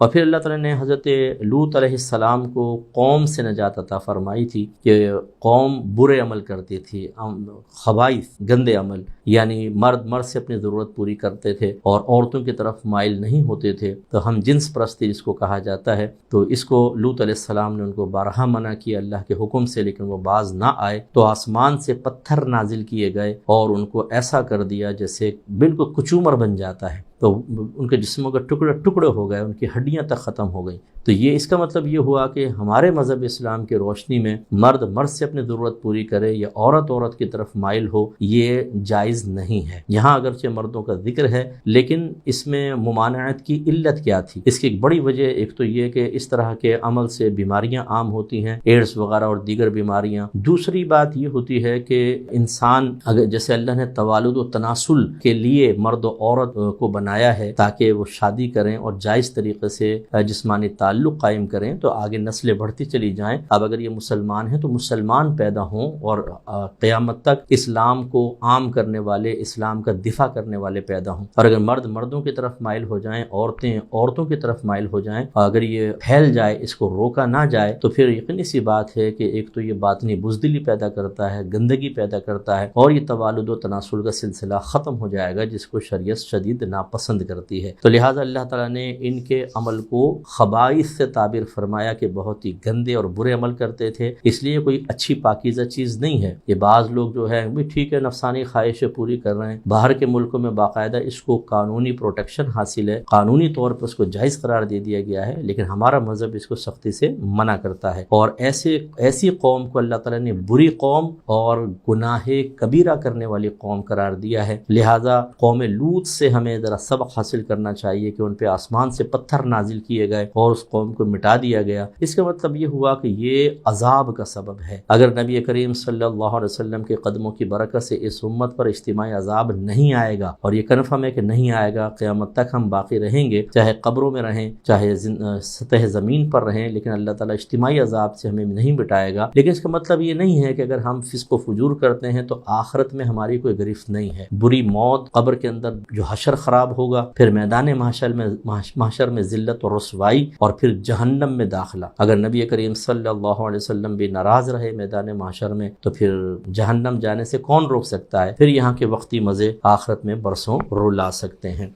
اور پھر اللہ تعالیٰ نے حضرت لوط علیہ السلام کو قوم سے نجات عطا فرمائی تھی کہ قوم برے عمل کرتی تھی، خبائث گندے عمل، یعنی مرد سے اپنی ضرورت پوری کرتے تھے اور عورتوں کی طرف مائل نہیں ہوتے تھے، تو ہم جنس پرستی جس کو کہا جاتا ہے، تو اس کو لوط علیہ السلام نے ان کو بارہا منع کیا اللہ کے حکم سے، لیکن وہ باز نہ آئے تو آسمان سے پتھر نازل کیے گئے اور ان کو ایسا کر دیا جیسے بالکل کچومر بن جاتا ہے، تو ان کے جسموں کے ٹکڑے ہو گئے، ان کی ہڈیاں تک ختم ہو گئیں۔ تو یہ اس کا مطلب یہ ہوا کہ ہمارے مذہب اسلام کی روشنی میں مرد سے اپنی ضرورت پوری کرے یا عورت کی طرف مائل ہو، یہ جائز نہیں ہے۔ یہاں اگرچہ مردوں کا ذکر ہے لیکن اس میں ممانعت کی علت کیا تھی؟ اس کی ایک بڑی وجہ ایک تو یہ کہ اس طرح کے عمل سے بیماریاں عام ہوتی ہیں، ایڈز وغیرہ اور دیگر بیماریاں۔ دوسری بات یہ ہوتی ہے کہ انسان اگر جیسے اللہ نے توالد و تناسل کے لیے مرد و عورت کو بنایا ہے تاکہ وہ شادی کریں اور جائز طریقے سے جسمانی تعلق قائم کریں تو آگے نسلیں بڑھتی چلی جائیں۔ اب اگر یہ مسلمان ہیں تو مسلمان پیدا ہوں اور قیامت تک اسلام کو عام کرنے والے، اسلام کا دفاع کرنے والے پیدا ہوں، اور اگر مردوں کی طرف مائل ہو جائیں، عورتوں کی طرف مائل ہو جائیں، اگر یہ پھیل جائے، اس کو روکا نہ جائے تو پھر یقینی سی بات ہے کہ ایک تو یہ باطنی بزدلی پیدا کرتا ہے، گندگی پیدا کرتا ہے، اور یہ توالد و تناسل کا سلسلہ ختم ہو جائے گا جس کو شریعت شدید ناپسند کرتی ہے۔ تو لہٰذا اللہ تعالیٰ نے ان کے عمل کو خبائث سے تعبیر فرمایا کہ بہت ہی گندے اور برے عمل کرتے تھے، اس لیے کوئی اچھی پاکیزہ چیز نہیں ہے۔ یہ بعض لوگ جو ہے بھی ٹھیک ہے نفسانی خواہشیں پوری کر رہے ہیں، باہر کے ملکوں میں باقاعدہ اس کو قانونی پروٹیکشن حاصل ہے، قانونی طور پر اس کو جائز قرار دے دیا گیا ہے، لیکن ہمارا مذہب اس کو سختی سے منع کرتا ہے، اور ایسی قوم کو اللہ تعالیٰ نے بری قوم اور گناہ کبیرہ کرنے والی قوم قرار دیا ہے۔ لہٰذا قوم لوط سے ہمیں ذرا سبق حاصل کرنا چاہیے کہ ان پہ آسمان سے پتھر نازل کیے گئے اور اس قوم کو مٹا دیا گیا۔ اس کا مطلب یہ ہوا کہ یہ عذاب کا سبب ہے۔ اگر نبی کریم صلی اللہ علیہ وسلم کے قدموں کی برکت سے اس امت پر اجتماعی عذاب نہیں آئے گا، اور یہ کنفرم ہے کہ نہیں آئے گا، قیامت تک ہم باقی رہیں گے، چاہے قبروں میں رہیں، چاہے سطح زمین پر رہیں، لیکن اللہ تعالیٰ اجتماعی عذاب سے ہمیں نہیں مٹائے گا۔ لیکن اس کا مطلب یہ نہیں ہے کہ اگر ہم فسق و فجور کرتے ہیں تو آخرت میں ہماری کوئی گرفت نہیں ہے۔ بری موت، قبر کے اندر جو حشر خراب ہوگا، پھر میدان محشر میں ذلت و رسوائی، اور پھر جہنم میں داخلہ۔ اگر نبی کریم صلی اللہ علیہ وسلم بھی ناراض رہے میدان محشر میں تو پھر جہنم جانے سے کون روک سکتا ہے؟ پھر یہاں کے وقتی مزے آخرت میں برسوں رلا سکتے ہیں۔